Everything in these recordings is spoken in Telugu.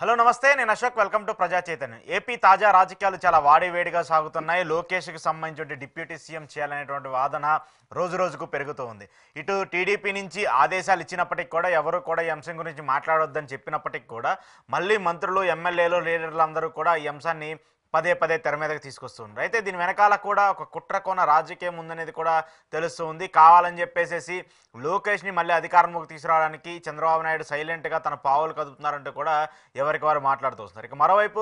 హలో నమస్తే, నేను అశోక్. వెల్కమ్ టు ప్రజా చైతన్యం. ఏపీ తాజా రాజకీయాలు చాలా వాడివేడిగా సాగుతున్నాయి. లోకేష్కి సంబంధించి డిప్యూటీ సీఎం చేయాలనేటువంటి వాదన రోజు రోజుకు పెరుగుతూ ఉంది. ఇటు టీడీపీ నుంచి ఆదేశాలు ఇచ్చినప్పటికి కూడా ఎవరు కూడా ఈ అంశం గురించి మాట్లాడొద్దని చెప్పినప్పటికి కూడా మళ్ళీ మంత్రులు, ఎమ్మెల్యేలు, లీడర్లు అందరూ కూడా ఈ అంశాన్ని పదే పదే తెర మీదకి తీసుకొస్తున్నారు. అయితే దీని వెనకాల కూడా ఒక కుట్ర కోణ రాజకీయం ఉందనేది కూడా తెలుస్తూ ఉంది. కావాలని చెప్పేసేసి లోకేష్ని మళ్ళీ అధికారంలోకి తీసుకురావడానికి చంద్రబాబు నాయుడు సైలెంట్గా తన పావులు కదుపుతున్నారంటూ కూడా ఎవరికి వారు మాట్లాడుతూ వస్తున్నారు. ఇక మరోవైపు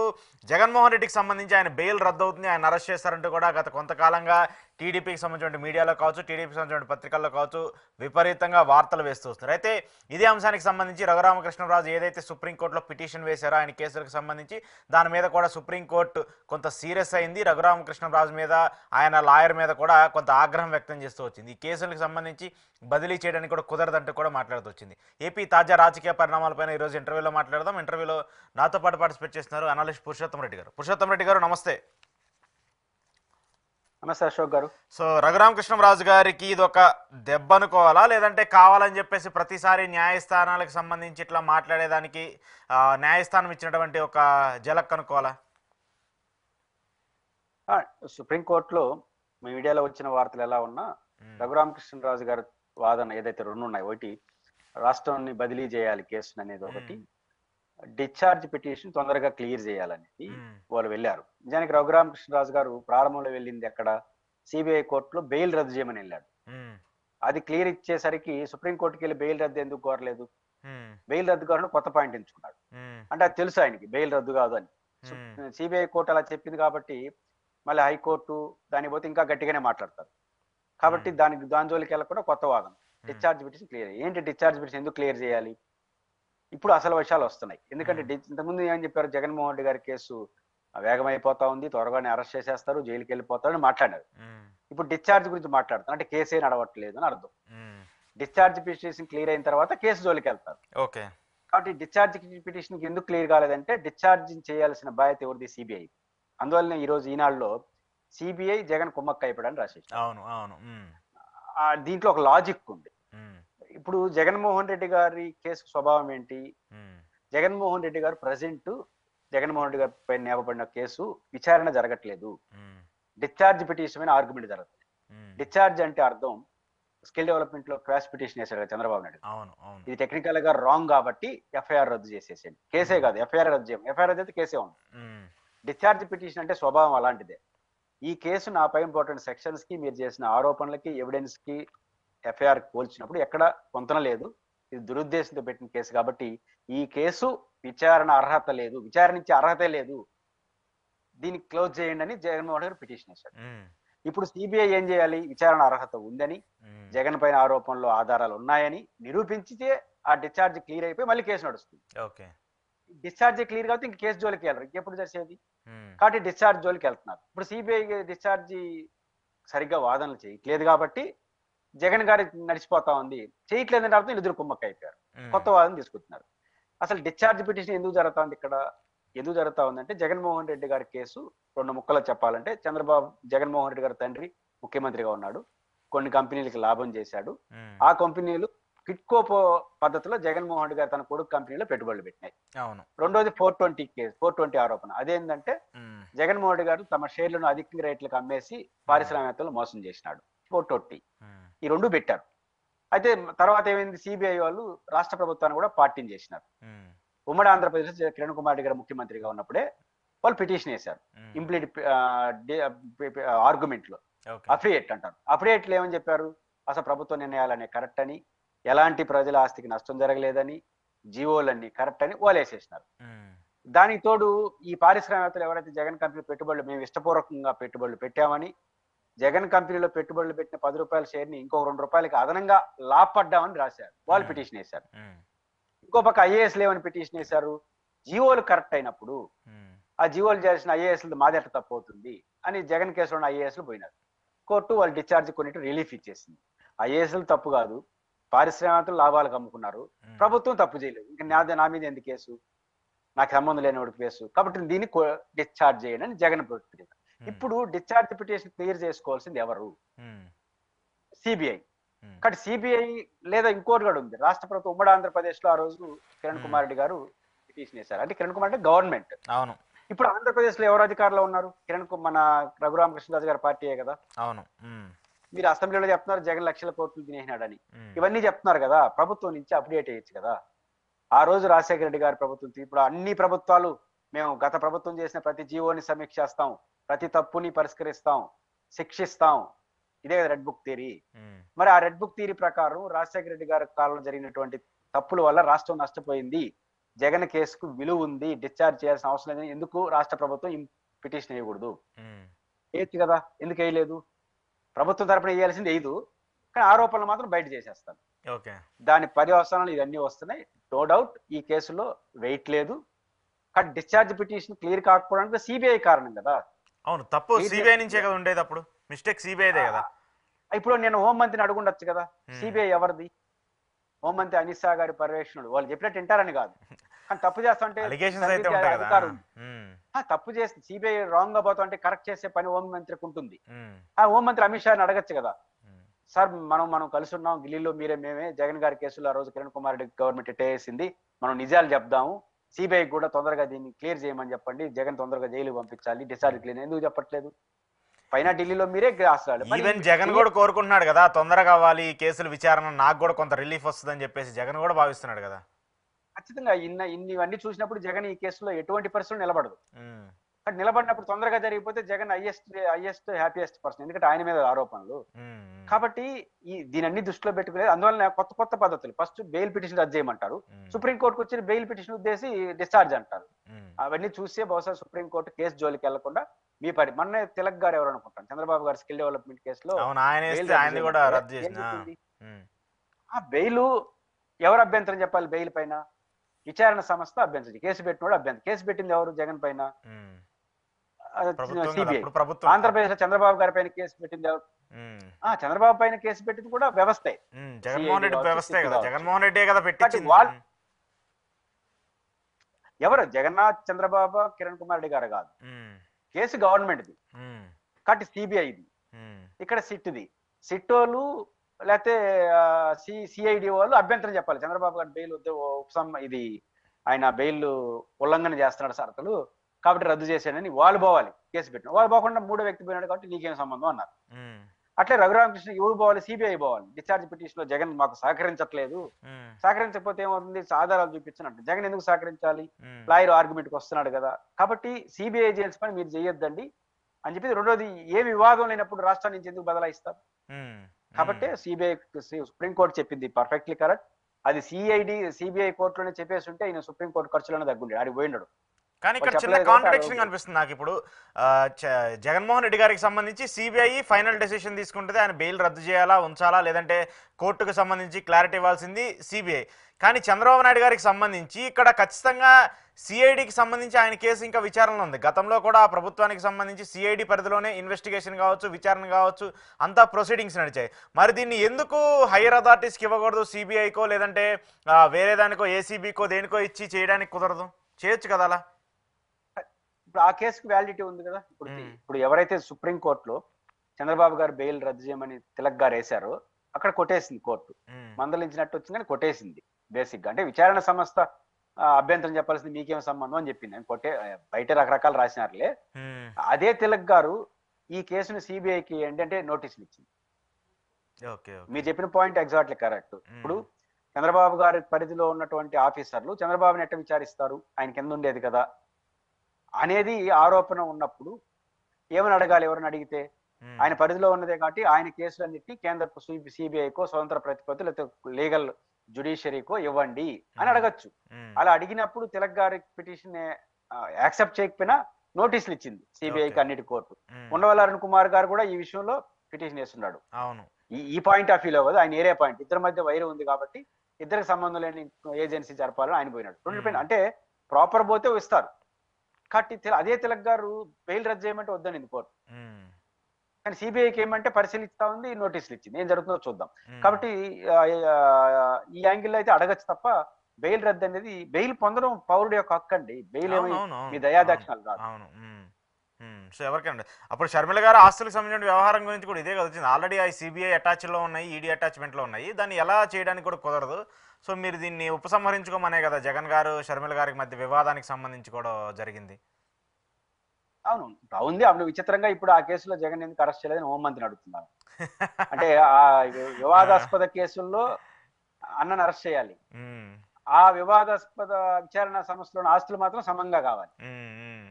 జగన్మోహన్ రెడ్డికి సంబంధించి ఆయన బెయిల్ రద్దు అవుతుంది, ఆయన అరెస్ట్ చేస్తారంటూ కూడా గత కొంతకాలంగా టీడీపీకి సంబంధించిన మీడియాలో కావచ్చు, టీడీపీకి సంబంధించిన పత్రికల్లో కావచ్చు విపరీతంగా వార్తలు వేస్తూ వస్తున్నారు. అయితే ఇదే అంశానికి సంబంధించి రఘురామకృష్ణరాజు ఏదైతే సుప్రీంకోర్టులో పిటిషన్ వేశారో ఆయన కేసులకు సంబంధించి, దాని మీద కూడా సుప్రీంకోర్టు కొంత సీరియస్ అయింది. రఘురామకృష్ణరాజు మీద, ఆయన లాయర్ మీద కూడా కొంత ఆగ్రహం వ్యక్తం చేస్తూ వచ్చింది. ఈ కేసులకు సంబంధించి బదిలీ చేయడానికి కూడా కుదరదంటూ కూడా మాట్లాడుతూ వచ్చింది. ఏపీ తాజా రాజకీయ పరిణామాలపైన ఈరోజు ఇంటర్వ్యూలో మాట్లాడదాం. ఇంటర్వ్యూలో నాతో పాటు పార్టిసిపేట్ చేస్తున్నారు అనలిస్ట్ పురుషోత్తం రెడ్డి గారు. పురుషోత్తం రెడ్డి గారు నమస్తే. నమస్తే అశోక్ గారు. సో రఘురామకృష్ణరాజు గారికి ఇది ఒక దెబ్బ అనుకోవాలా, లేదంటే కావాలని చెప్పేసి ప్రతిసారి న్యాయస్థానాలకు సంబంధించి ఇట్లా మాట్లాడేదానికి న్యాయస్థానం ఇచ్చినటువంటి ఒక జలక్ అనుకోవాలా? సుప్రీంకోర్టులో మీడియాలో వచ్చిన వార్తలు ఎలా ఉన్నా రఘురామకృష్ణరాజు గారి వాదన ఏదైతే రెండు ఉన్నాయి, ఒకటి రాష్ట్రాన్ని బదిలీ చేయాలి కేసును అనేది, ఒకటి డిశ్చార్జ్ పిటిషన్ తొందరగా క్లియర్ చేయాలనేది వాళ్ళు వెళ్ళారు. నిజానికి రఘురామకృష్ణరాజు గారు ప్రారంభంలో వెళ్ళింది ఎక్కడ, సిబిఐ కోర్టులో బెయిల్ రద్దు చేయమని వెళ్ళాడు. అది క్లియర్ ఇచ్చేసరికి సుప్రీంకోర్టుకి వెళ్ళి బెయిల్ రద్దు ఎందుకు కోరలేదు, బెయిల్ రద్దు కావాలని కొత్త పాయింట్ ఎంచుకున్నాడు. అంటే అది తెలుసు ఆయనకి బెయిల్ రద్దు కాదు అని. సిబిఐ కోర్టు అలా చెప్పింది కాబట్టి మళ్ళీ హైకోర్టు దాని పోతే ఇంకా గట్టిగానే మాట్లాడతారు. కాబట్టి దాని జోలికి వెళ్ళకుండా కొత్త వాదన, డిశ్చార్జ్ పిటిషన్ క్లియర్. ఏంటి డిశ్చార్జ్ పిటిషన్ ఎందుకు క్లియర్ చేయాలి? ఇప్పుడు అసలు విషయాలు వస్తున్నాయి. ఎందుకంటే ఇంతకుముందు ఏమని చెప్పారు, జగన్మోహన్ రెడ్డి గారి కేసు వేగమైపోతా ఉంది, త్వరగానే అరెస్ట్ చేసేస్తారు, జైలుకి వెళ్ళిపోతారని మాట్లాడారు. ఇప్పుడు డిశ్చార్జ్ గురించి మాట్లాడుతారు అంటే కేసే నడవట్లేదు అని అర్థం. డిశ్చార్జ్ పిటిషన్ క్లియర్ అయిన తర్వాత కేసు జోలికి వెళ్తారు. ఓకే. కాబట్టి డిశ్చార్జ్ పిటిషన్ ఎందుకు క్లియర్ కాలేదంటే, డిశ్చార్జ్ చేయాల్సిన బాధ్యత ఎవరిది, సిబిఐ. అందువల్ల ఈ రోజు ఈనాడులో సిబిఐ జగన్ కుమ్మక్క అయిపోయాడని రాసేసి. అవును అవును. దీంట్లో ఒక లాజిక్ ఉంది. ఇప్పుడు జగన్మోహన్ రెడ్డి గారి కేసు స్వభావం ఏంటి, జగన్మోహన్ రెడ్డి గారు ప్రజెంట్ జగన్మోహన్ రెడ్డి గారి పైన నేపబడిన కేసు విచారణ జరగట్లేదు, డిశ్చార్జ్ పిటిషన్ మీద ఆర్గ్యుమెంట్ జరగట్లేదు. డిశ్చార్జ్ అంటే అర్థం స్కిల్ డెవలప్మెంట్ లో క్రాష్ పిటిషన్ వేశాడు కదా చంద్రబాబు నాయుడు. ఇది టెక్నికల్ గా రాంగ్ కాబట్టి ఎఫ్ఐఆర్ రద్దు చేసేసేయండి, కేసే కాదు ఎఫ్ఐఆర్ రద్దు చేయం, ఎఫ్ఐఆర్ రద్దు అయితే కేసే ఉంది. డిశ్చార్జ్ పిటిషన్ అంటే స్వభావం అలాంటిదే. ఈ కేసు నాపై ఇంపార్టెంట్ సెక్షన్స్ కి, మీరు చేసిన ఆరోపణలకి, ఎవిడెన్స్ కి ఎఫ్ఐఆర్ పోల్చినప్పుడు ఎక్కడ పొంతన లేదు, ఇది దురుద్దేశంతో పెట్టిన కేసు కాబట్టి ఈ కేసు విచారణ అర్హత లేదు, విచారణించే అర్హతే లేదు, దీన్ని క్లోజ్ చేయండి అని జగన్మోహన్ గారు పిటిషన్ వేశాడు. ఇప్పుడు సిబిఐ ఏం చేయాలి, విచారణ అర్హత ఉందని, జగన్ పైన ఆరోపణలు ఆధారాలు ఉన్నాయని నిరూపించితే ఆ డిశ్చార్జ్ క్లియర్ అయిపోయి మళ్ళీ కేసు నడుస్తుంది. డిశ్చార్జ్ క్లియర్ కాబట్టి ఇంక కేసు జోలికి వెళ్ళరు, ఇంకెప్పుడు చేసేది. కాబట్టి డిశ్చార్జ్ జోలికి వెళ్తున్నారు. ఇప్పుడు సిబిఐ డిశ్చార్జ్ సరిగ్గా వాదనలు చేయట్లేదు కాబట్టి జగన్ గారి నడిచిపోతా ఉంది, చేయట్లేదంటే అర్థం ఇద్దరు కుమ్మక్క అయిపోయారు, కొత్త వాదన తీసుకుంటున్నారు. అసలు డిశ్చార్జ్ పిటిషన్ ఎందుకు జరుగుతా ఉంది ఇక్కడ, ఎందుకు జరుగుతా ఉందంటే జగన్మోహన్ రెడ్డి గారి కేసు రెండు ముక్కలు చెప్పాలంటే, జగన్మోహన్ రెడ్డి గారి తండ్రి ముఖ్యమంత్రిగా ఉన్నాడు, కొన్ని కంపెనీలకు లాభం చేశాడు, ఆ కంపెనీలు కిట్కో పద్ధతిలో జగన్మోహన్ రెడ్డి గారు తన కొడుకు కంపెనీలో పెట్టుబడులు పెట్టినాయి. రెండోది 420 కేసు, 420 ఆరోపణ. అదేంటంటే జగన్మోహన్ రెడ్డి గారు తమ షేర్లను అధిక రేట్లకు అమ్మేసి పారిశ్రామికవేత్తలు మోసం చేసినాడు, 420. ఈ రెండు పెట్టారు. అయితే తర్వాత ఏమైంది, సిబిఐ వాళ్ళు రాష్ట్ర ప్రభుత్వాన్ని కూడా పార్టీని చేసినారు. ఉమ్మడి ఆంధ్రప్రదేశ్ కిరణ్ కుమార్ రెడ్డి గారు ముఖ్యమంత్రిగా ఉన్నప్పుడే వాళ్ళు పిటిషన్ వేశారు, ఇంప్లీడ్ ఆర్గ్యుమెంట్ లో అఫిడేట్ అంటారు. అఫిడేట్లు ఏమని చెప్పారు, అసలు ప్రభుత్వ నిర్ణయాలనే కరెక్ట్ అని, ఎలాంటి ప్రజల ఆస్తికి నష్టం జరగలేదని, జీవోలన్నీ కరెక్ట్ అని వాళ్ళు వేసేసినారు. దానికి తోడు ఈ పారిశ్రామికవేత్తలు ఎవరైతే జగన్ కంపెనీ పెట్టుబడులు మేము ఇష్టపూర్వకంగా పెట్టుబడులు పెట్టామని, జగన్ కంపెనీలో పెట్టుబడులు పెట్టిన 10 రూపాయల షేర్ ని ఇంకో 2 రూపాయలకి అదనంగా లాభపడ్డామని రాశారు, వాళ్ళు పిటిషన్ వేశారు. ఇంకో పక్క ఐఏఎస్ లేవని పిటిషన్ వేశారు. జీవోలు కరెక్ట్ అయినప్పుడు ఆ జీవోలు చేసిన ఐఏఎస్లు మాదేట తప్పు అవుతుంది అని జగన్ కేసులో ఉన్న ఐఏఎస్లు పోయినారు. కోర్టు వాళ్ళు డిశ్చార్జ్ కొన్నిటి రిలీఫ్ ఇచ్చేసింది. ఐఏఎస్లు తప్పు కాదు, పారిశ్రామికవేత్తలు లాభాలకు అమ్ముకున్నారు, ప్రభుత్వం తప్పు చేయలేదు, ఇంకా నా మీద ఎందుకు కేసు, నాకు సంబంధం లేని కేసు, కాబట్టి దీన్ని డిశ్చార్జ్ చేయండి అని జగన్ ప్రతిపాదించారు. ఇప్పుడు డిశ్చార్జ్ పిటిషన్ క్లియర్ చేసుకోవాల్సింది ఎవరు, సిబిఐ. కాబట్టి సిబిఐ లేదా ఇంకోటి కూడా ఉంది, రాష్ట్ర ప్రభుత్వం ఉమ్మడి ఆంధ్రప్రదేశ్ లో ఆ రోజు కిరణ్ కుమార్ రెడ్డి గారు పిటిషన్ వేశారు. అంటే కిరణ్ కుమార్ అంటే గవర్నమెంట్. అవును. ఇప్పుడు ఆంధ్రప్రదేశ్ లో ఎవరు అధికారంలో ఉన్నారు? మన రఘురామకృష్ణరాజు గారి పార్టీయే కదా. అవును. మీరు అసెంబ్లీలో చెప్తున్నారు జగన్ లక్షల కోట్లు తినేసినాడని, ఇవన్నీ చెప్తున్నారు కదా. ప్రభుత్వం నుంచి అప్డేట్ అయ్యొచ్చు కదా. ఆ రోజు రాజశేఖర రెడ్డి గారి ప్రభుత్వం, ఇప్పుడు అన్ని ప్రభుత్వాలు మేము గత ప్రభుత్వం చేసిన ప్రతి జీవోని సమీక్షిస్తాం, ప్రతి తప్పుని పరిష్కరిస్తాం, శిక్షిస్తాం, ఇదే కదా రెడ్ బుక్ థియరీ. మరి ఆ రెడ్ బుక్ థియరీ ప్రకారం రాజశేఖర రెడ్డి గారి కాలంలో జరిగినటువంటి తప్పుల వల్ల రాష్ట్రం నష్టపోయింది, జగన్ కేసుకు విలువ ఉంది, డిశ్చార్జ్ చేయాల్సిన అవసరం లేదని ఎందుకు రాష్ట్ర ప్రభుత్వం పిటిషన్ వేయకూడదు? వేయచ్చు కదా, ఎందుకు వేయలేదు? ప్రభుత్వం తరపున వేయాల్సింది వేయదు, కానీ ఆరోపణలు మాత్రం బయట చేసేస్తాను. దాని పర్యవసానాలు ఇవన్నీ వస్తున్నాయి. నో డౌట్ ఈ కేసులో వెయిట్ లేదు, కానీ డిశ్చార్జ్ పిటిషన్ క్లియర్ కాకపోవడానికి సిబిఐ కారణం కదా. అవును, తప్పు సిబిఐ నుంచే కదా ఉండేది, అప్పుడు మిస్టేక్ సిబిఐదే కదా. ఇప్పుడు నేను హోంమంత్రిని అడుగుండొచ్చు కదా, సిబిఐ ఎవరిది? హోంమంత్రి అమిత్ షా గారి పర్యవేక్షణుడు, వాళ్ళు చెప్పినట్టు వింటారని కాదు, కానీ తప్పు చేస్తుంటే అధికారం తప్పు చేస్తే సిబిఐ రాంగ్ గా పోతా అంటే కరెక్ట్ చేసే పని హోంమంత్రికి ఉంటుంది. ఆ హోంమంత్రి అమిత్ షాని అడగచ్చు కదా, సార్ మనం కలిసి ఉన్నాం ఢిల్లీలో, మేమే జగన్ గారి కేసులో ఆ రోజు కిరణ్ కుమార్ రెడ్డి గవర్నమెంట్ ఎట్టేసింది, మనం నిజాలు చెప్దాము, సిబిఐ కూడా తొందరగా దీన్ని క్లియర్ చేయమని చెప్పండి, జగన్ తొందరగా జైలు పంపించాలి, డిశ్చార్జ్ క్లియర్ ఎందుకు చెప్పట్లేదు? పైన ఢిల్లీలో మీరే ఈవెన్ జగన్ కూడా కోరుకుంటున్నాడు కదా తొందరగా అవ్వాలి ఈ కేసుల విచారణ, నాకు కూడా కొంత రిలీఫ్ వస్తుందని చెప్పేసి జగన్ కూడా భావిస్తున్నాడు కదా. ఖచ్చితంగా ఇవన్నీ చూసినప్పుడు జగన్ ఈ కేసులో ఎటువంటి పరిస్థితులు నిలబడదు. నిలబడినప్పుడు తొందరగా జరిగిపోతే జగన్ హైయెస్ట్ హ్యాపీయెస్ట్ పర్సన్, ఎందుకంటే ఆయన మీద ఆరోపణలు కాబట్టి దీనన్ని దృష్టిలో పెట్టుకునేది. అందువల్ల కొత్త పద్ధతులు, ఫస్ట్ బెయిల్ పిటిషన్ రద్దు చేయమంటారు, సుప్రీంకోర్టుకు వచ్చి బెయిల్ పిటిషన్ ఉద్దేశి డిశ్చార్జ్ అంటారు. అవన్నీ చూసే బహుశా సుప్రీంకోర్టు కేసు జోలికి వెళ్లకుండా మీ పని. మొన్న తిలక్ గారు ఎవరు అనుకుంటాను, చంద్రబాబు గారు స్కిల్ డెవలప్మెంట్ కేసులో ఆ బెయిల్ ఎవరు అభ్యంతరం చెప్పాలి? బెయిల్ పైన విచారణ సంస్థ అభ్యంతరం, కేసు పెట్టినోడు అభ్యంతరం. కేసు పెట్టింది ఎవరు? జగన్ పైన, సిబిఐ. ఆంధ్రప్రదేశ్ లో చంద్రబాబు గారి పైన కేసు పెట్టింది ఎవరు? చంద్రబాబు పైన కేసు పెట్టింది కూడా వ్యవస్థే, జగన్మోహన్ రెడ్డి వ్యవస్థే కదా. జగన్మోహన్ రెడ్డి కదా పెట్టి ఎవరు? జగన్నాథ్ చంద్రబాబు కిరణ్ కుమార్ రెడ్డి గారు కాదు, కేసు గవర్నమెంట్ది కాబట్టి సిబిఐది. ఇక్కడ సిట్ది, సిట్ వాళ్ళు లేకపోతే సిఐడి వాళ్ళు అభ్యంతరం చెప్పాలి. చంద్రబాబు గారు బెయిల్ ఇది ఆయన బెయిల్ ఉల్లంఘన చేస్తున్నాడు షరతులు కాబట్టి రద్దు చేశాడని వాళ్ళు పోవాలి, కేసు పెట్టిన వాళ్ళు పోకుండా మూడో వ్యక్తి పోయినాడు కాబట్టి నీకేం సంబంధం అన్నారు. అట్లే రఘురామకృష్ణ ఎవరు పోవాలి? సిబిఐ పోవాలి. డిశ్చార్జ్ పిటిషన్ లో జగన్ మాకు సహకరించట్లేదు, సహకరించకపోతే ఏమవుతుంది? ఆధారాలు చూపించినట్టు. జగన్ ఎందుకు సహకరించాలి? లాయర్ ఆర్గ్యుమెంట్కి వస్తున్నాడు కదా, కాబట్టి సిబిఐ చేయాల్సిన పని మీరు చేయొద్దండి అని చెప్పి. రెండోది, ఏ వివాదం లేనప్పుడు రాష్ట్రాన్ని నుంచి ఎందుకు బదలాయిస్తారు? కాబట్టి సుప్రీంకోర్టు చెప్పింది పర్ఫెక్ట్లీ కరెక్ట్. అది సిబిఐ కోర్టులోనే చెప్పేసి ఉంటే ఈయన సుప్రీంకోర్టు ఖర్చులోనే తగ్గుండే, ఆడికి పోయినాడు. కానీ ఇక్కడ చిన్న కాంట్రడిక్షన్ కనిపిస్తుంది నాకు. ఇప్పుడు జగన్మోహన్ రెడ్డి గారికి సంబంధించి సిబిఐ ఫైనల్ డెసిషన్ తీసుకుంటుంది, ఆయన బెయిల్ రద్దు చేయాలా ఉంచాలా లేదంటే కోర్టుకు సంబంధించి క్లారిటీ ఇవ్వాల్సింది సిబిఐ. కానీ చంద్రబాబు నాయుడు గారికి సంబంధించి ఇక్కడ ఖచ్చితంగా సిఐడికి సంబంధించి ఆయన కేసు ఇంకా విచారణలో ఉంది. గతంలో కూడా ఆ ప్రభుత్వానికి సంబంధించి సిఐడి పరిధిలోనే ఇన్వెస్టిగేషన్ కావచ్చు, విచారణ కావచ్చు, అంతా ప్రొసీడింగ్స్ నడిచాయి. మరి దీన్ని ఎందుకు హైయర్ అథారిటీస్కి ఇవ్వకూడదు? సిబిఐకో లేదంటే వేరే దానికో ఏసీబీకో దేనికో ఇచ్చి చేయడానికి కుదరదు? చేయొచ్చు కదా అలా. ఇప్పుడు ఆ కేసుకి వ్యాలిడిటీ ఉంది కదా. ఇప్పుడు ఎవరైతే సుప్రీంకోర్టులో చంద్రబాబు గారు బెయిల్ రద్దు చేయమని తిలక్ గారు వేశారో అక్కడ కొట్టేసింది కోర్టు, మందలించినట్టు వచ్చింది కానీ కొట్టేసింది. బేసిక్ గా అంటే విచారణ సంస్థ అభ్యంతరం చెప్పాల్సింది మీకేం సంబంధం అని చెప్పింది. బయట రకరకాలు రాసినారులే. అదే తిలక్ గారు ఈ కేసును సిబిఐకి ఏంటంటే నోటీసులు ఇచ్చింది. మీరు చెప్పిన పాయింట్ ఎగ్జాక్ట్లీ కరెక్ట్. ఇప్పుడు చంద్రబాబు గారి పరిధిలో ఉన్నటువంటి ఆఫీసర్లు చంద్రబాబుని ఎట్ట విచారిస్తారు? ఆయన కింద ఉండేది కదా అనేది ఆరోపణ ఉన్నప్పుడు ఏమని అడగాలి? ఎవరిని అడిగితే ఆయన పరిధిలో ఉన్నదే కాబట్టి ఆయన కేసులన్నింటినీ కేంద్ర సిబిఐకో స్వతంత్ర ప్రతిపత్తి లేకపోతే లీగల్ జ్యుడిషియరీకో ఇవ్వండి అని అడగచ్చు. అలా అడిగినప్పుడు తిలక్ గారి పిటిషన్ యాక్సెప్ట్ చేయకపోయినా నోటీసులు ఇచ్చింది సిబిఐకి అన్నిటి కోర్టు. ఉండవల్లి అరుణ్ కుమార్ గారు కూడా ఈ విషయంలో పిటిషన్ వేస్తున్నాడు. ఈ పాయింట్ ఆఫ్ వ్యూలో కదా, ఆయన ఏరియా పాయింట్, ఇద్దరి మధ్య వైరం ఉంది కాబట్టి ఇద్దరికి సంబంధం లేని ఏజెన్సీ జరపాలని ఆయన పోయినాడు. అంటే ప్రాపర్ పోతే ఇస్తారు కాబట్టి అదే తిలక్ గారు బెయిల్ రద్దు చేయమంటే వద్దని కోర్టు, కానీ సిబిఐకి ఏమంటే పరిశీలిస్తా ఉంది, నోటీసులు ఇచ్చింది. ఏం జరుగుతుందో చూద్దాం. కాబట్టి ఈ యాంగిల్ అయితే అడగచ్చు తప్ప బెయిల్ రద్దు అనేది, బెయిల్ పొందడం పౌరుడు యొక్క హక్కు అండి. బెయిల్ ఏమి మీ దయాదాక్షిణాలు కాదు. సో ఎవరికండి అప్పుడు షర్మిల గారు ఆస్తులకు సంబంధించిన వ్యవహారం గురించి కూడా ఇదే కదా వచ్చింది. ఆల్రెడీ ఆ సిబిఐ అటాచ్లో ఉన్నాయి, ఈడీ అటాచ్మెంట్లో ఉన్నాయి, దాన్ని ఎలా చేయడానికి కూడా కుదరదు. సో మీరు దీన్ని ఉపసంహరించుకోమనే కదా జగన్ గారు షర్మిల గారికి మధ్య వివాదానికి సంబంధించి కూడా జరిగింది. అవును, ఉంది. అవును, విచిత్రంగా ఇప్పుడు ఆ కేసులో జగన్ ఎందుకు అరెస్ట్ చేయలేదని హోంమంత్రిని అడుగుతున్నాను. అంటే ఆ ఆ, వివాదాస్పద కేసుల్లో అన్నను అరెస్ట్ చేయాలి. ఉమ్, ఆ వివాదాస్పద విచారణ సంస్థలోని ఆస్తులు మాత్రం సమంగా కావాలి. ఉమ్, ఉమ్,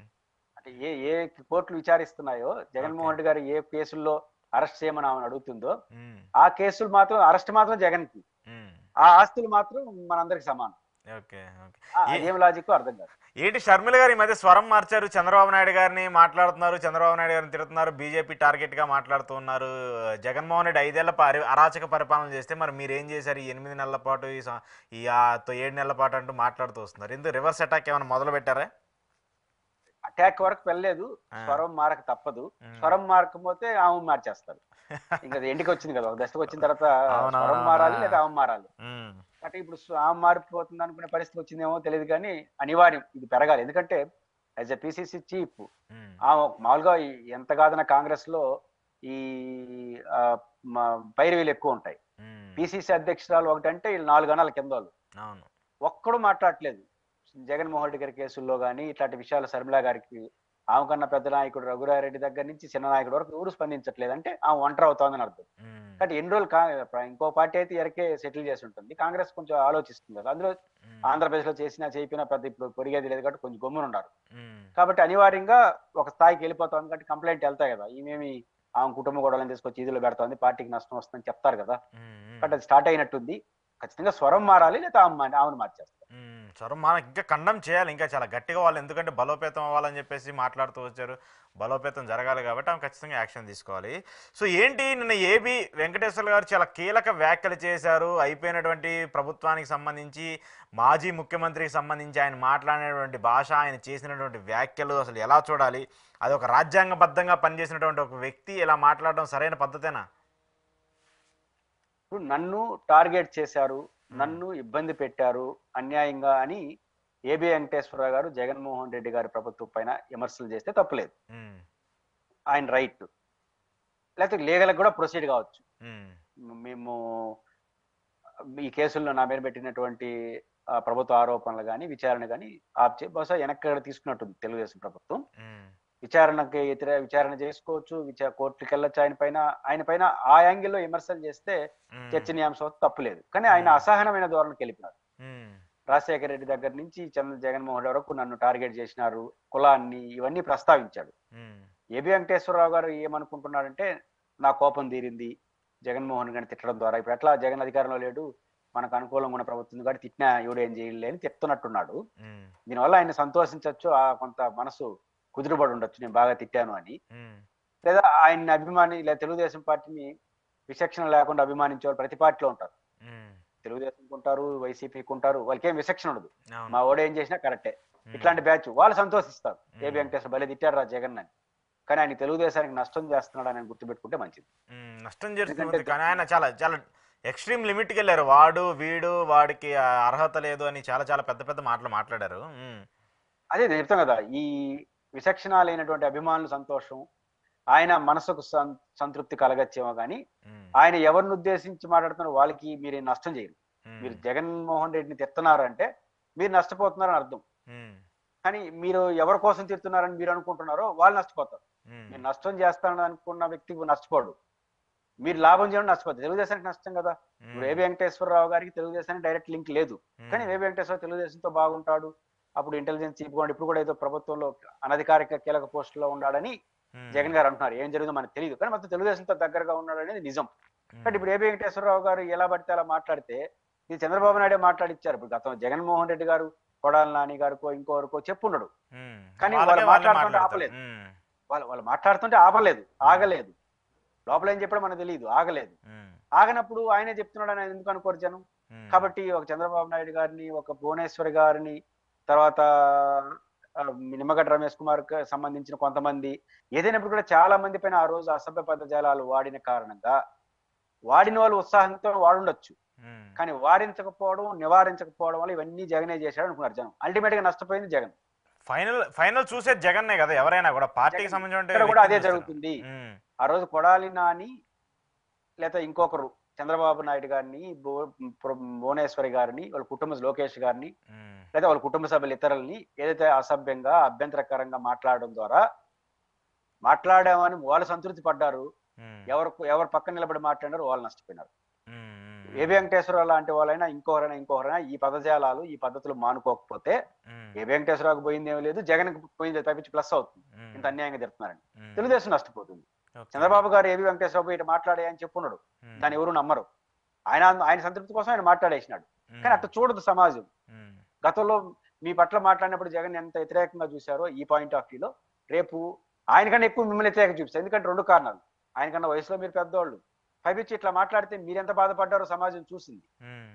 అంటే ఏ ఏ కోర్టులు విచారిస్తున్నాయో, ఓకే. జగన్మోహన్ రెడ్డి గారు ఏ కేసుల్లో అరెస్ట్ చేయమని ఆమెను అడుగుతుందో ఉమ్, ఆ కేసులు మాత్రం అరెస్ట్ మాత్రం జగన్ కి, ఉమ్, ఆ ఆస్తులు మాత్రం మనందరికి సమానం. ఓకే. ఓకే. అదేం లాజిక్ అర్థం కాదు. ఏంటి షర్మిల గారు ఈ మధ్య స్వరం మార్చారు, చంద్రబాబు నాయుడు గారిని మాట్లాడుతున్నారు, చంద్రబాబు నాయుడు గారిని తిడుతున్నారు, బీజేపీ టార్గెట్ గా మాట్లాడుతూ ఉన్నారు. జగన్మోహన్ రెడ్డి 5 ఏళ్ల అరాచక పరిపాలన చేస్తే మరి మీరేం చేశారు ఈ 8 నెలల పాటు, ఈ 7 నెలల పాటు అంటూ మాట్లాడుతూ వస్తున్నారు. ఎందుకు రివర్స్ అటాక్ ఏమైనా మొదలు పెట్టారా? అటాక్ వరకు వెళ్ళలేదు. ఆ, స్వరం మారక తప్పదు. ఉమ్. స్వరం మారకపోతే ఆమె మార్చేస్తారు. ఇంకా అది ఎండికి వచ్చింది కదా, ఒక దశకు వచ్చిన తర్వాత స్వరం అవునవునవునా. మారాలి లేదా ఆమె మారాలి. ఉమ్, అంటే ఇప్పుడు ఆమె మారిపోతుంది అనుకునే పరిస్థితి వచ్చిందేమో తెలియదు, కానీ అనివార్యం ఇది పెరగాలి. ఎందుకంటే యాజ్ ఎ పిసిసి చీఫ్ ఉమ్, ఆమె మామూలుగా ఎంత కాదన్న కాంగ్రెస్ లో ఈ ఆ, పైరవీలు ఎక్కువ ఉంటాయి. ఉమ్, పిసిసి అధ్యక్షురాలు ఒకటంటే వీళ్ళు 4 గణాల కింద వాళ్ళు. అవును. ఒక్కడు మాట్లాడలేదు జగన్మోహన్ రెడ్డి గారి కేసుల్లో కానీ ఇట్లాంటి విషయాలు. శర్మిల గారికి ఆమె కన్నా పెద్ద నాయకుడు రఘురారెడ్డి దగ్గర నుంచి చిన్న నాయకుడు వరకు ఎవరు స్పందించట్లేదు అంటే ఆమె ఒంటరి అవుతోందని అర్థం. ఉమ్, కాబట్టి ఎన్ని రోజులు ఇంకో పార్టీ అయితే ఎరకే సెటిల్ చేసి ఉంటుంది. కాంగ్రెస్ కొంచెం ఆలోచిస్తుంది కదా, అందులో ఉమ్, ఆంధ్రప్రదేశ్ లో చేసినా చేయకపోయినా పెద్ద ఇప్పుడు పొరిగేది లేదు కాబట్టి కొంచెం గమ్మున ఉన్నారు. ఉమ్, కాబట్టి అనివార్యంగా ఒక స్థాయికి వెళ్ళిపోతాం కాబట్టి కంప్లైంట్ వెళ్తాయి కదా, ఈమెమి ఆమె కుటుంబ గొడవలను తీసుకొచ్చి ఈదులో పెడుతోంది, పార్టీకి నష్టం వస్తుందని చెప్తారు కదా. ఉమ్, ఉమ్. కాబట్టి అది స్టార్ట్ అయినట్టుంది. ఖచ్చితంగా స్వరం మారాలి లేదా ఆమెను మార్చేస్తారు. సరే, మనకి ఇంకా ఖండం చేయాలి, ఇంకా చాలా గట్టిగా వాళ్ళు, ఎందుకంటే బలోపేతం అవ్వాలని చెప్పేసి మాట్లాడుతూ వచ్చారు. బలోపేతం జరగాలి కాబట్టి ఆమె ఖచ్చితంగా యాక్షన్ తీసుకోవాలి. సో ఏంటి, నిన్న ఏబి వెంకటేశ్వర గారు చాలా కీలక వ్యాఖ్యలు చేశారు. అయిపోయినటువంటి ప్రభుత్వానికి సంబంధించి, మాజీ ముఖ్యమంత్రికి సంబంధించి ఆయన మాట్లాడినటువంటి భాష, ఆయన చేసినటువంటి వ్యాఖ్యలు అసలు ఎలా చూడాలి? అది ఒక రాజ్యాంగబద్ధంగా పనిచేసినటువంటి ఒక వ్యక్తి ఇలా మాట్లాడడం సరైన పద్ధతేనా? ఇప్పుడు నన్ను టార్గెట్ చేశారు, ఉమ్, నన్ను ఇబ్బంది పెట్టారు అన్యాయంగా అని ఏబి వెంకటేశ్వరరావు గారు జగన్మోహన్ రెడ్డి గారి ప్రభుత్వం పైన విమర్శలు చేస్తే తప్పులేదు. ఉమ్, ఆయన రైట్. లేకపోతే లీగల్ కూడా ప్రొసీడ్ కావచ్చు. ఉమ్, మేము ఈ కేసుల్లో నా మీద పెట్టినటువంటి ప్రభుత్వ ఆరోపణలు కానీ విచారణ కానీ బహుశా వెనక్కి తీసుకున్నట్టుంది తెలుగుదేశం ప్రభుత్వం. ఉమ్, విచారణకి విచారణ చేసుకోవచ్చు, కోర్టుకి వెళ్ళొచ్చు. ఆయన పైన ఆ యాంగిల్లో విమర్శలు చేస్తే ఉమ్, చర్చనీయాంశం తప్పులేదు. కానీ ఆయన ఉమ్, అసహనమైన ధోరణికి వెళ్ళిపోయారు. ఉమ్, రాజశేఖర రెడ్డి దగ్గర నుంచి జగన్మోహన్ రెడ్డి వరకు నన్ను టార్గెట్ చేసినారు, కులాన్ని, ఇవన్నీ ప్రస్తావించాడు. ఉమ్, ఏబి వెంకటేశ్వరరావు గారు ఏమనుకుంటున్నాడంటే నా కోపం తీరింది జగన్మోహన్ గారిని తిట్టడం ద్వారా. ఇప్పుడు ఎట్లా జగన్ అధికారంలో లేడు, మనకు అనుకూలంగా ఉన్న ప్రభుత్వం కాబట్టి తిట్టినా ఎవడు ఏం చేయలే అని చెప్తున్నట్టున్నాడు. ఉమ్, దీనివల్ల ఆయన సంతోషించవచ్చు, ఆ కొంత మనసు కుదురుబడి ఉండొచ్చు నేను బాగా తిట్టాను అని. ఉమ్, లేదా ఆయన్ని లేదా తెలుగుదేశం పార్టీని విచక్షణ లేకుండా అభిమానించే వాళ్ళు ప్రతి పార్టీలో ఉంటారు. ఉమ్, తెలుగుదేశంకి ఉంటారు, వైసీపీకి ఉంటారు, వాళ్ళకి ఏం విచక్షణ ఉండదు. అవును. మా ఓడ ఏం చేసినా కరెక్టే. ఉమ్, ఇట్లాంటి బ్యాచ్ వాళ్ళు సంతోషిస్తారు, ఏబి ఉమ్, వెంకటేశ్వర భలే తిట్టారు రా జగన్ అని. కానీ ఆయన తెలుగుదేశానికి నష్టం చేస్తున్నాడు అని గుర్తుపెట్టుకుంటే మంచిది. నష్టం జరుగుతుంది, ఎందుకంటే కానీ ఆయన చాలా చాలా ఎక్స్ట్రీమ్ లిమిట్కి వెళ్ళారు. వాడు వీడు వాడికి అర్హత లేదు అని చాలా చాలా పెద్ద పెద్ద మాటలు మాట్లాడారు. అదే నేను చెప్తాను కదా, ఈ విచక్షణ లేనటువంటి అభిమానుల సంతోషం ఆయన మనసుకు సంతృప్తి కలగచ్చేమో కానీ ఆయన ఎవరిని ఉద్దేశించి మాట్లాడుతున్నారు వాళ్ళకి మీరు నష్టం చేయరు. మీరు జగన్మోహన్ రెడ్డిని తిడుతున్నారంటే మీరు నష్టపోతున్నారని అర్థం. కానీ మీరు ఎవరి కోసం తిడుతున్నారని మీరు అనుకుంటున్నారో వాళ్ళు నష్టపోతారు. మీరు నష్టం చేస్తానని అనుకున్న వ్యక్తి నష్టపోడు, మీరు లాభం చేయడం నష్టపోతుంది. తెలుగుదేశానికి నష్టం కదా. ఇప్పుడు ఏబి వెంకటేశ్వరరావు గారికి తెలుగుదేశానికి డైరెక్ట్ లింక్ లేదు, కానీ ఏబి వెంకటేశ్వర తెలుగుదేశంతో బాగుంటాడు, అప్పుడు ఇంటెలిజెన్స్ చీఫ్ గా ఇప్పుడు కూడా ఏదో ప్రభుత్వంలో అనధికారిక కీలక పోస్టులో ఉన్నాడని జగన్ గారు అంటున్నారు. ఏం జరుగుతుందో మనకు తెలియదు, కానీ మొత్తం తెలుగుదేశంతో దగ్గరగా ఉన్నాడు అనేది నిజం. కానీ ఇప్పుడు ఏబి వెంకటేశ్వరరావు గారు ఎలా పడితే అలా మాట్లాడితే ఇది చంద్రబాబు నాయుడే మాట్లాడిచ్చారు. ఇప్పుడు గతం జగన్మోహన్ రెడ్డి గారు కొడాలి నాని గారికో ఇంకోవరకో చెప్పుండడు, కానీ వాళ్ళు మాట్లాడుతుంటే ఆపలేదు. వాళ్ళు మాట్లాడుతుంటే ఆగలేదు. లోపల ఏం చెప్పడం మనకు తెలియదు, ఆగలేదు. ఆగనప్పుడు ఆయనే చెప్తున్నాడు అని ఎందుకు అనుకోరు జనం. కాబట్టి ఒక చంద్రబాబు నాయుడు గారిని, ఒక భువనేశ్వర్ గారిని, తర్వాత నిమ్మగడ్డ రమేష్ కుమార్ సంబంధించిన కొంతమంది, ఏదైనప్పుడు కూడా చాలా మంది పైన ఆ రోజు అసభ్య పదజాలాలు వాడిన కారణంగా వాడిన వాళ్ళు ఉత్సాహంతో వాడుండొచ్చు, కానీ వారించకపోవడం, నివారించకపోవడం వల్ల ఇవన్నీ జగనే చేశాడు అనుకున్నారు జనం. అల్టిమేట్ గా నష్టపోయింది జగన్. ఫైనల్ చూసేది జగన్నే కదా, ఎవరైనా కూడా పార్టీకి సంబంధించిన కూడా అదే జరుగుతుంది. ఆ రోజు కొడాలి నాని లేదా ఇంకొకరు చంద్రబాబు నాయుడు గారిని భువనేశ్వరి గారిని వాళ్ళ కుటుంబ లోకేష్ గారిని ఉమ్, లేదా వాళ్ళ కుటుంబ సభ్యులు ఇతరులని ఏదైతే అసభ్యంగా అభ్యంతరకరంగా మాట్లాడడం ద్వారా మాట్లాడామని వాళ్ళు సంతృప్తి పడ్డారు. ఉమ్, ఎవరు పక్కన నిలబడి మాట్లాడారు వాళ్ళు నష్టపోయినారు. ఉమ్, ఏబి వెంకటేశ్వరరావు లాంటి వాళ్ళైనా ఇంకొకరైనా ఈ పదజాలాలు ఈ పద్ధతులు మానుకోకపోతే ఉమ్, ఏబి వెంకటేశ్వరరావుకి పోయింది ఏమీ లేదు, జగన్కి పోయింది తప్పించి ప్లస్ అవుతుంది. ఉమ్, ఇంత అన్యాయంగా జరుగుతున్నారని ఉమ్, తెలుగుదేశం నష్టపోతుంది. ఓకే. చంద్రబాబు గారు ఏబి వెంకటేశ్వరరావు ఇటు మాట్లాడే అని చెప్పున్నాడు, ఉమ్, దాన్ని ఎవరు నమ్మరు. ఆయన సంతృప్తి కోసం ఆయన మాట్లాడేసినాడు. ఉమ్, కానీ అట్లా చూడదు సమాజం. ఉమ్, గతంలో మీ పట్ల మాట్లాడినప్పుడు జగన్ ఎంత వ్యతిరేకంగా చూశారో ఈ పాయింట్ ఆఫ్ వ్యూలో రేపు ఆయనకన్నా ఎక్కువ మిమ్మల్ని వ్యతిరేకంగా చూపిస్తారు. ఎందుకంటే రెండు కారణాలు, ఆయనకన్నా వయసులో మీరు పెద్దవాళ్ళు, పైపించి ఇట్లా మాట్లాడితే మీరెంత బాధపడ్డారో సమాజం చూసింది. ఉమ్,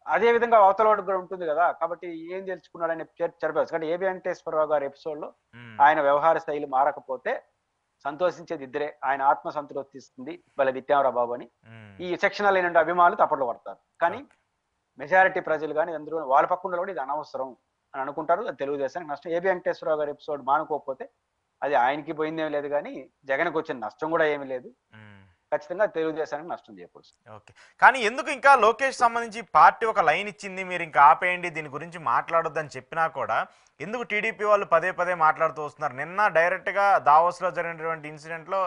అదే విధంగా అవతల వాడికి కూడా ఉంటుంది కదా, కాబట్టి ఏం తెలుసుకున్నాడని చనిపోవచ్చు. కానీ ఏబి వెంకటేశ్వరరావు గారి ఎపిసోడ్ లో ఉమ్, ఆయన వ్యవహార శైలి మారకపోతే సంతోషించేది ఇద్దరే, ఆయన ఆత్మ సంతృప్తి ఇస్తుంది భలే దిట్టామరా బాబు అని ఉమ్, ఈ సెక్షనల్ అయిన అభిమానులు తప్పట్లు పడతారు. కానీ మెజారిటీ ప్రజలు కానీ అందరూ వాళ్ళ పక్కన కూడా ఇది అనవసరం అని అనుకుంటారు. అది తెలుగుదేశానికి నష్టం. ఏబి వెంకటేశ్వరరావు గారి ఎపిసోడ్ మానుకోకపోతే అది ఆయనకి పోయిందేమీ లేదు, కానీ జగన్కి వచ్చిన నష్టం కూడా ఏమీ లేదు. ఉమ్. ఖచ్చితంగా తెలుగుదేశానికి నష్టం చేకూరుస్తుంది. ఓకే. కానీ ఎందుకు ఇంకా లోకేష్ సంబంధించి పార్టీ ఒక లైన్ ఇచ్చింది, మీరు ఇంకా ఆపేయండి దీని గురించి మాట్లాడొద్దని చెప్పినా కూడా ఎందుకు టీడీపీ వాళ్ళు పదే పదే మాట్లాడుతూ వస్తున్నారు? నిన్న డైరెక్ట్గా దావోస్లో జరిగినటువంటి ఇన్సిడెంట్లో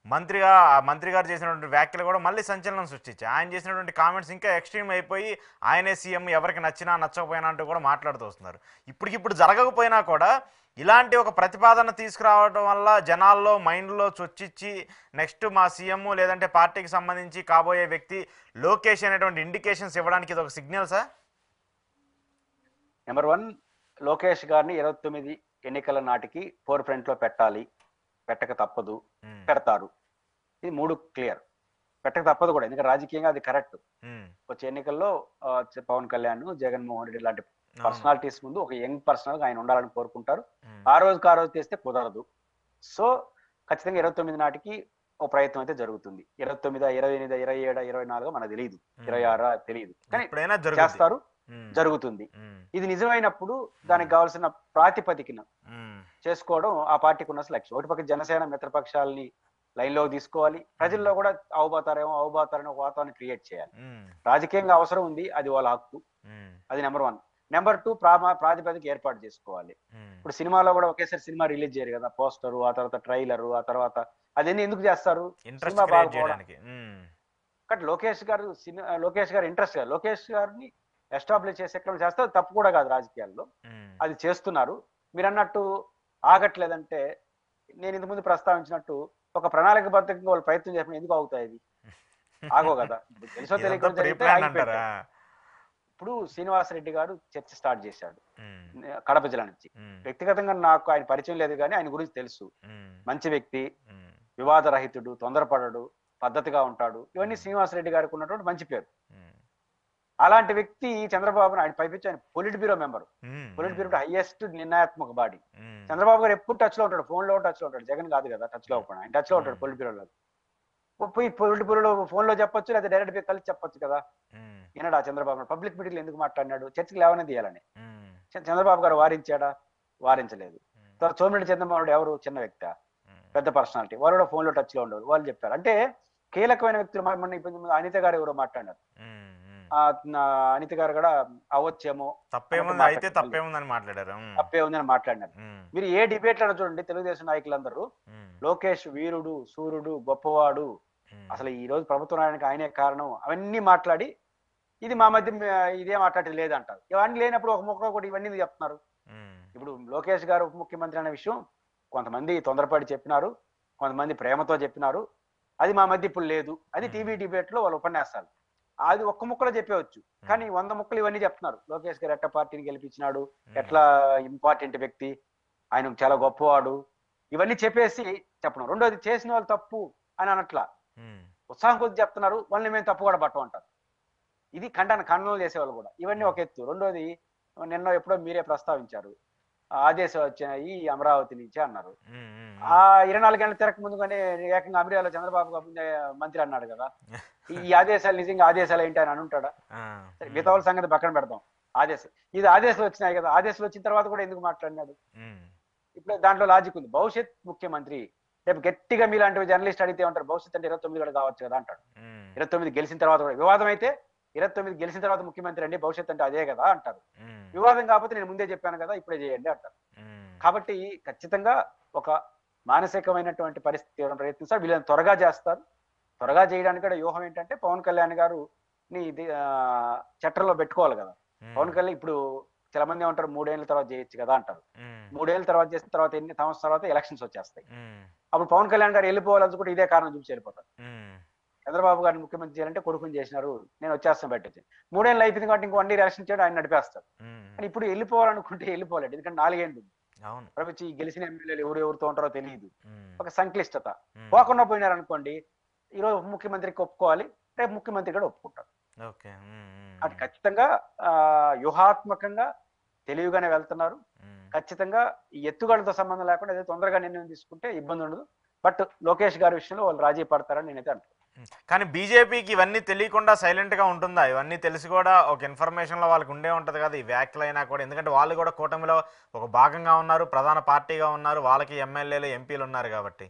మంత్రి గారు చేసినటువంటి వ్యాఖ్యలు కూడా మళ్ళీ సంచలనం సృష్టించాయి. ఆయన చేసినటువంటి కామెంట్స్ ఇంకా ఎక్స్ట్రీమ్ అయిపోయి ఆయనే సీఎం, ఎవరికి నచ్చినా నచ్చకపోయినా అంటూ కూడా మాట్లాడుతూ వస్తున్నారు. ఇప్పటికిప్పుడు జరగకపోయినా కూడా ఇలాంటి ఒక ప్రతిపాదన తీసుకురావడం వల్ల జనాల్లో మైండ్లో చొచ్చిచ్చి నెక్స్ట్ మా సీఎం లేదంటే పార్టీకి సంబంధించి కాబోయే వ్యక్తి లోకేష్ అనేటువంటి ఇండికేషన్స్ ఇవ్వడానికి ఇది ఒక సిగ్నల్ సార్. నెంబర్ 1, లోకేష్ గారిని 29 ఎన్నికల నాటికి ఫోర్ ఫ్రంట్ లో పెట్టాలి, పెట్టక తప్పదు, పెడతారు. ఇది 3 క్లియర్. పెట్టక తప్పదు కూడా, ఎందుకంటే రాజకీయంగా అది కరెక్ట్. వచ్చే ఎన్నికల్లో పవన్ కళ్యాణ్, జగన్మోహన్ రెడ్డి లాంటి పర్సనాలిటీస్ ముందు ఒక యంగ్ పర్సనల్ గా ఆయన ఉండాలని కోరుకుంటారు. ఆ రోజుకి ఆ రోజు చేస్తే కుదరదు. సో ఖచ్చితంగా 29 నాటికి ఒక ప్రయత్నం అయితే జరుగుతుంది. 29, 28, 27, 24 మనకు తెలియదు, 26 తెలియదు, కానీ చేస్తారు, జరుగుతుంది. ఇది నిజమైనప్పుడు దానికి కావాల్సిన ప్రాతిపదికన చేసుకోవడం ఆ పార్టీకి ఉన్న లక్ష్యం. ఒకటి పక్క జనసేన మిత్రపక్షాలని లైన్ లో తీసుకోవాలి, ప్రజల్లో కూడా అవబోతారని ఒక వాతావరణం క్రియేట్ చేయాలి. రాజకీయంగా అవసరం ఉంది, అది వాళ్ళ హక్కు. అది నెంబర్ 1. నెంబర్ 2, ప్రాతిపదిక ఏర్పాటు చేసుకోవాలి. ఇప్పుడు సినిమాలో కూడా ఒకేసారి సినిమా రిలీజ్ చేయరు కదా, పోస్టరు, ఆ తర్వాత ట్రైలరు, ఆ తర్వాత అదన్నీ ఎందుకు చేస్తారు? సినిమా బాగుపోవడానికి. కాబట్టి లోకేష్ గారు ఇంట్రెస్ట్ గా లోకేష్ గారిని ఎస్టాబ్లిష్ చేసే చేస్తారు, తప్పు కూడా కాదు రాజకీయాల్లో, అది చేస్తున్నారు. మీరు అన్నట్టు ఆగట్లేదంటే నేను ఇంతకుముందు ప్రస్తావించినట్టు ఒక ప్రణాళికబద్ధంగా వాళ్ళు ప్రయత్నం చేసిన ఎందుకు అవుతాయి? అది ఆగో కదా, తెలుసో తెలియకుండా. ఇప్పుడు శ్రీనివాసరెడ్డి గారు చర్చ స్టార్ట్ చేశాడు కడప జిల్లా నుంచి. వ్యక్తిగతంగా నాకు ఆయన పరిచయం లేదు, కానీ ఆయన గురించి తెలుసు. మంచి వ్యక్తి, వివాదరహితుడు, తొందరపడడు, పద్ధతిగా ఉంటాడు. ఇవన్నీ శ్రీనివాసరెడ్డి గారికి ఉన్నటువంటి మంచి పేరు. అలాంటి వ్యక్తి చంద్రబాబు నాయుడు పైపించి ఆయన polit bureau member. Polit bureau highest నిర్ణయాత్మక బాడీ. చంద్రబాబు గారు ఎప్పుడు టచ్ లో ఉంటాడు, ఫోన్ లో టచ్ లో ఉంటాడు. జగన్ కాదు కదా టచ్ లో ఉంటాడు, ఆయన టచ్ లో ఉంటాడు పొలిట్ బ్యూరోలో. పోయి పొలిట్ బ్యూరోలో ఫోన్ లో చెప్పొచ్చు, లేదా డైరెక్ట్ పోయి కలిసి చెప్పొచ్చు కదా. ఈనాడు చంద్రబాబు నాయుడు పబ్లిక్ మీటింగ్లో ఎందుకు మాట్లాడినాడు? చర్చకి లేవనే తీయాలని. చంద్రబాబు గారు వారించాడా? వారించలేదు. తర్వాత సోమిరెడ్డి చంద్రబాబు ఎవరు? చిన్న వ్యక్తి, పెద్ద పర్సనాలిటీ, వాళ్ళు కూడా ఫోన్ లో టచ్ లో ఉండరు. వాళ్ళు చెప్పారు అంటే కీలకమైన వ్యక్తులు. మొన్న అనిత గారు ఎవరో మాట్లాడినారు, అనిత గారు కూడా అవ్వచ్చేమో, తప్పేముందని మాట్లాడినారు. మీరు ఏ డిబేట్ లో చూడండి, తెలుగుదేశం నాయకులందరూ లోకేష్ వీరుడు, సూర్యుడు, గొప్పవాడు, అసలు ఈ రోజు ప్రభుత్వం రావడానికి ఆయనే కారణం, అవన్నీ మాట్లాడి ఇది మా మధ్య ఇదే మాట్లాడేది లేదంటారు. ఇవన్నీ లేనప్పుడు ఒక ముక్క కూడా ఇవన్నీ చెప్తున్నారు. ఇప్పుడు లోకేష్ గారు ఉప ముఖ్యమంత్రి అనే విషయం కొంతమంది తొందరపడి చెప్పినారు, కొంతమంది ప్రేమతో చెప్పినారు. అది మా మధ్య ఇప్పుడు లేదు. అది టీవీ డిబేట్ లో వాళ్ళు ఉపన్యాసాలు, అది ఒక్క ముక్కలో చెప్పవచ్చు. కానీ 100 ముక్కలు ఇవన్నీ చెప్తున్నారు. లోకేష్ గారు ఎట్లా పార్టీని గెలిపించినాడు, ఎట్లా ఇంపార్టెంట్ వ్యక్తి, ఆయన చాలా గొప్పవాడు, ఇవన్నీ చెప్పేసి చెప్పడం. రెండోది చేసిన వాళ్ళు తప్పు అని అనట్లా, ఉత్సాహం కొద్ది చెప్తున్నారు, వాళ్ళని మేము తప్పు కూడా పట్టమంటారు. ఇది ఖండనలు చేసేవాళ్ళు కూడా. ఇవన్నీ ఒక ఎత్తు. రెండోది నిన్న ఎప్పుడో మీరే ప్రస్తావించారు, ఆదేశాలు వచ్చాయి అమరావతి నుంచి అన్నారు. ఆ 24 గంటల తిరగక ముందుగానే ఏకంగా అమెరికాలో చంద్రబాబు మంత్రి అన్నాడు కదా. ఈ ఆదేశాలు నిజంగా ఆదేశాలు ఏంటి అని అనుంటాడా? మిగతా వాళ్ళ సంగతి పక్కన పెడతాం. ఆదేశాలు వచ్చినాయి కదా, ఆదేశాలు వచ్చిన తర్వాత కూడా ఎందుకు మాట్లాడినాడు? ఇప్పుడు దాంట్లో లాజిక్ ఉంది. భవిష్యత్ ముఖ్యమంత్రి రేపు గట్టిగా మీలాంటి జర్నలిస్ట్ అడిగితే ఉంటారు, భవిష్యత్ అంటే 29 కూడా కావచ్చు కదా అంటాడు. 29 గెలిచిన తర్వాత కూడా వివాదం అయితే 29 గెలిచిన తర్వాత ముఖ్యమంత్రి అండి భవిష్యత్ అంటే అదే కదా అంటారు. ఉమ్, వివాదం కాకపోతే నేను ముందే చెప్పాను కదా ఇప్పుడే చేయండి అంటారు. ఉమ్, కాబట్టి ఖచ్చితంగా ఒక మానసికమైనటువంటి పరిస్థితి ఎవరైనా ప్రయత్నిస్తారు వీళ్ళని త్వరగా చేస్తారు. త్వరగా చేయడానికి కూడా వ్యూహం ఏంటంటే పవన్ కళ్యాణ్ గారు చట్టంలో పెట్టుకోవాలి కదా. పవన్ కళ్యాణ్ ఇప్పుడు చాలా మంది ఏమంటారు 3 ఏళ్ల తర్వాత చేయొచ్చు కదా అంటారు. 3 ఏళ్ల తర్వాత చేసిన తర్వాత ఎన్ని సంవత్సరాల తర్వాత ఎలక్షన్స్ వచ్చేస్తాయి. అప్పుడు పవన్ కళ్యాణ్ గారు వెళ్ళిపోవాలనుకుంటే ఇదే కారణం చూసి వెళ్ళిపోతారు. చంద్రబాబు గారిని ముఖ్యమంత్రి చేయాలంటే కొడుకుని చేసినారు నేను వచ్చేస్తాను బయట 3 ఏళ్ళు అయిపోయింది కాబట్టి ఇంకో 1 ఇయర్ ఎలక్షన్ చేయడం ఆయన నడిపేస్తారు. కానీ ఇప్పుడు వెళ్ళిపోవాలనుకుంటే వెళ్ళిపోలేడు. ఎందుకంటే 4 ఏళ్ళు ప్రపంచ గెలిచిన ఎమ్మెల్యేలు ఎవరితో ఉంటారో తెలియదు. ఒక సంక్లిష్టత. పోకుండా పోయినారు అనుకోండి ఈరోజు ముఖ్యమంత్రికి ఒప్పుకోవాలి రేపు ముఖ్యమంత్రి కూడా ఒప్పుకుంటారు. అటు ఖచ్చితంగా వ్యూహాత్మకంగా తెలివిగానే వెళ్తున్నారు. ఖచ్చితంగా ఈ ఎత్తుగడతో సంబంధం లేకుండా ఏదో తొందరగా నిర్ణయం తీసుకుంటే ఇబ్బంది ఉండదు. బట్ లోకేష్ గారి విషయంలో వాళ్ళు రాజీ పడతారని నేనైతే అంటాను. కానీ బీజేపీకి ఇవన్నీ తెలియకుండా సైలెంట్ గా ఉంటుందా? ఇవన్నీ తెలిసి కూడా ఒక ఇన్ఫర్మేషన్ లో వాళ్ళకి ఉండే ఉంటది కదా ఈ వ్యాఖ్యలు అయినా కూడా. ఎందుకంటే వాళ్ళు కూడా కూటమిలో ఒక భాగంగా ఉన్నారు, ప్రధాన పార్టీగా ఉన్నారు, వాళ్ళకి ఎమ్మెల్యేలు ఎంపీలు ఉన్నారు కాబట్టి.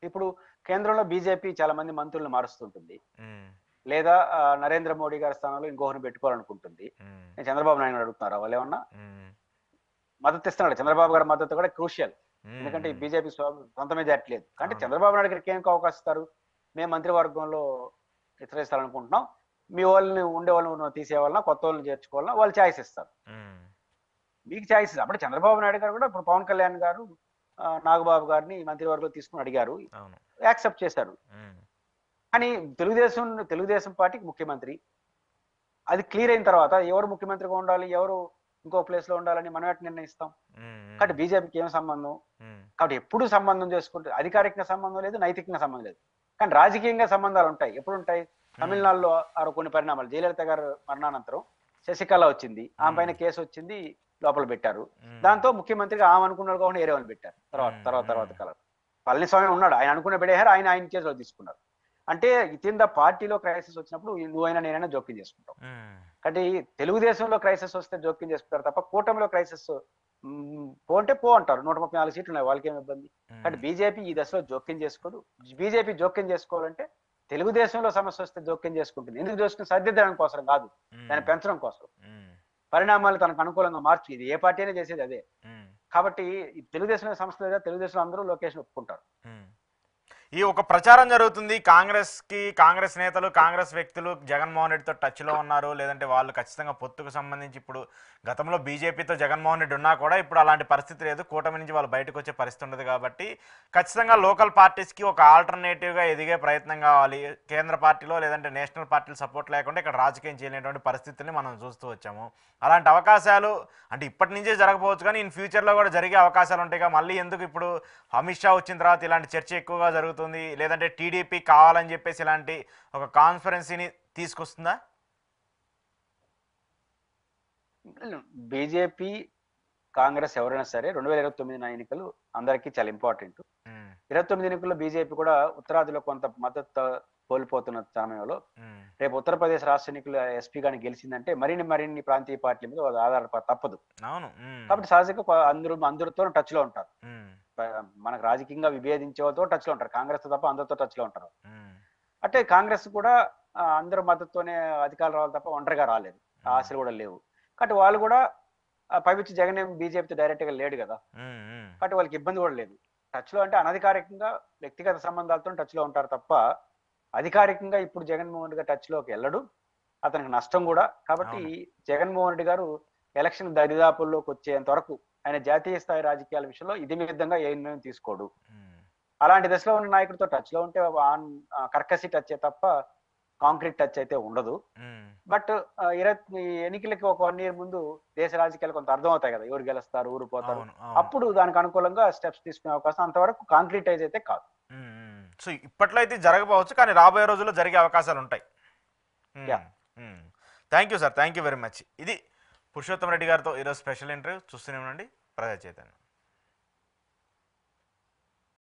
ఇప్పుడు కేంద్రంలో బీజేపీ చాలా మంది మంత్రులను మారుస్తుంటుంది, లేదా నరేంద్ర మోడీ గారి స్థానంలో ఇంకొకరిని పెట్టుకోవాలనుకుంటుంది. నేను చంద్రబాబు నాయుడు అడుగుతున్నారా వాళ్ళు ఏమన్నా మద్దతు ఇస్తున్నాడు? చంద్రబాబు గారి మద్దతు కూడా క్రూషియల్. ఎందుకంటే ఈ బీజేపీ సొంత మెజార్టీ లేదు. అంటే చంద్రబాబు నాయుడు గారికి ఏం అవకాశం ఇస్తారు? మేము మంత్రివర్గంలో విస్తరిస్తారనుకుంటున్నాం, మీ వాళ్ళని ఉండే వాళ్ళని తీసేవాళ్ళని కొత్త వాళ్ళని చేర్చుకోవాలన్నా వాళ్ళు ఛాయిస్ ఇస్తారు. మీకు ఛాయిస్ అప్పుడు చంద్రబాబు నాయుడు గారు కూడా ఇప్పుడు పవన్ కళ్యాణ్ గారు నాగబాబు గారిని మంత్రివర్గంలో తీసుకుని అడిగారు, యాక్సెప్ట్ చేశారు. కానీ తెలుగుదేశం పార్టీకి ముఖ్యమంత్రి అది క్లియర్ అయిన తర్వాత ఎవరు ముఖ్యమంత్రిగా ఉండాలి, ఎవరు ఇంకో ప్లేస్ లో ఉండాలని మనం ఎట్లా నిర్ణయిస్తాం? కాబట్టి బీజేపీకి ఏం సంబంధం? కాబట్టి ఎప్పుడు సంబంధం చేసుకుంటే అధికారికంగా సంబంధం లేదు, నైతికంగా సంబంధం లేదు, కానీ రాజకీయంగా సంబంధాలు ఉంటాయి. ఎప్పుడు ఉంటాయి? తమిళనాడులో కొన్ని పరిణామాలు, జయలలిత గారు మరణానంతరం శశికళ వచ్చింది, ఆమె పైన కేసు వచ్చింది, లోపల పెట్టారు. దాంతో ముఖ్యమంత్రిగా ఆమె అనుకున్నారు కాబట్టి వేరే వాళ్ళు పెట్టారు. తర్వాత కాలం పళనిస్వామి ఉన్నాడు, ఆయన అనుకున్న పెడేహారు, ఆయన కేసులో తీసుకున్నారు. అంటే కింద పార్టీలో క్రైసిస్ వచ్చినప్పుడు నువ్వైనా నేనైనా జోక్యం చేసుకుంటాం. కాబట్టి తెలుగుదేశంలో క్రైసిస్ వస్తే జోక్యం చేసుకుంటారు తప్ప కూటమిలో క్రైసిస్ పోంటే పో అంటారు. 134 సీట్లు ఉన్నాయి, వాళ్ళకి ఏమి ఇబ్బంది? కాబట్టి బీజేపీ ఈ దశలో జోక్యం చేసుకోదు. బీజేపీ జోక్యం చేసుకోవాలంటే తెలుగుదేశంలో సమస్య వస్తే జోక్యం చేసుకుంటుంది. ఎందుకు జోక్యం? సర్దిద్దడం కోసం కాదు, దాన్ని పెంచడం కోసం, పరిణామాలు తనకు అనుకూలంగా మార్చి. ఇది ఏ పార్టీ అయినా చేసేది అదే. కాబట్టి తెలుగుదేశంలో సమస్య లేదా, తెలుగుదేశంలో అందరూ లోకేష్ ఒప్పుకుంటారు. ఈ ఒక ప్రచారం జరుగుతుంది, కాంగ్రెస్ నేతలు, కాంగ్రెస్ వ్యక్తులు జగన్మోహన్ రెడ్డితో టచ్లో ఉన్నారు, లేదంటే వాళ్ళు ఖచ్చితంగా పొత్తుకు సంబంధించి ఇప్పుడు గతంలో బీజేపీతో జగన్మోహన్ రెడ్డి ఉన్నా కూడా ఇప్పుడు అలాంటి పరిస్థితి లేదు, కూటమి నుంచి వాళ్ళు బయటకు వచ్చే పరిస్థితి ఉండదు. కాబట్టి ఖచ్చితంగా లోకల్ పార్టీస్కి ఒక ఆల్టర్నేటివ్గా ఎదిగే ప్రయత్నం కావాలి. కేంద్ర పార్టీలో లేదంటే నేషనల్ పార్టీలు సపోర్ట్ లేకుండా ఇక్కడ రాజకీయం చేయలేనటువంటి పరిస్థితిని మనం చూస్తూ వచ్చాము. అలాంటి అవకాశాలు అంటే ఇప్పటి నుంచే జరగకపోవచ్చు, కానీ ఇన్ ఫ్యూచర్లో కూడా జరిగే అవకాశాలు ఉంటాయి. మళ్ళీ ఎందుకు ఇప్పుడు అమిత్ షా వచ్చిన తర్వాత ఇలాంటి చర్చ ఎక్కువగా జరుగుతుంది, లేదంటే టీడీపీ కావాలని చెప్పేసి ఇలాంటి ఒక కాన్స్పరెన్సీని తీసుకొస్తుందా? బీజేపీ కాంగ్రెస్ ఎవరైనా సరే 2029 ఎన్నికలు అందరికీ చాలా ఇంపార్టెంట్. 29 ఎన్నికల్లో బీజేపీ కూడా ఉత్తరాదిలో కొంత మద్దతు కోల్పోతున్న సమయంలో రేపు ఉత్తరప్రదేశ్ రాష్ట్ర ఎన్నికలు ఎస్పీ గాని గెలిచిందంటే మరిన్ని ప్రాంతీయ పార్టీల మీద ఆధారపడ తప్పదు. కాబట్టి సహజంగా అందరితో టచ్ లో ఉంటారు. మనకు రాజకీయంగా విభేదించే వాళ్ళతో టచ్ లో ఉంటారు, కాంగ్రెస్ తప్ప అందరితో టచ్ లో ఉంటారు. అంటే కాంగ్రెస్ కూడా అందరి మద్దతుతోనే అధికారులు రావాలి తప్ప ఒంటరిగా రాలేదు, ఆశలు కూడా లేవు. కాబట్టి వాళ్ళు కూడా పైపించి జగన్ బీజేపీతో డైరెక్ట్ గా లేడు కదా, కాబట్టి వాళ్ళకి ఇబ్బంది కూడా లేదు. టచ్ లో అంటే అనధికారికంగా వ్యక్తిగత సంబంధాలతో టచ్ లో ఉంటారు తప్ప అధికారికంగా ఇప్పుడు జగన్మోహన్ రెడ్డి గారు టచ్ లోకి వెళ్ళడు, అతనికి నష్టం కూడా. కాబట్టి జగన్మోహన్ రెడ్డి గారు ఎలక్షన్ దరిదాపుల్లోకి వచ్చేంత వరకు ఆయన జాతీయ స్థాయి రాజకీయాల విషయంలో ఇది విధంగా ఏ నిర్ణయం తీసుకోడు. అలాంటి దశలో ఉన్న నాయకుడితో టచ్ లో ఉంటే కర్కసి టచ్ తప్ప కాంక్రీట్ టచ్ అయితే ఉండదు. బట్ ఎన్నికలకి ఒక 1 year ముందు దేశ రాజకీయాలు కొంత అర్థం అవుతాయి కదా, ఎవరు గెలుస్తారు, ఊరు పోతారు, అప్పుడు దానికి అనుకూలంగా స్టెప్స్ తీసుకునే అవకాశం, అంతవరకు కాంక్రీటైజ్ అయితే కాదు. సో ఇప్పట్లో అయితే జరగవచ్చు, కానీ రాబోయే రోజుల్లో జరిగే అవకాశాలు ఉంటాయి. Thank you sir, thank you very much. ఇది పురుషోత్తం రెడ్డి గారితో ఈరోజు స్పెషల్ ఇంటర్వ్యూ. చూస్తూనే ఉండండి ప్రజా చైతన్యం.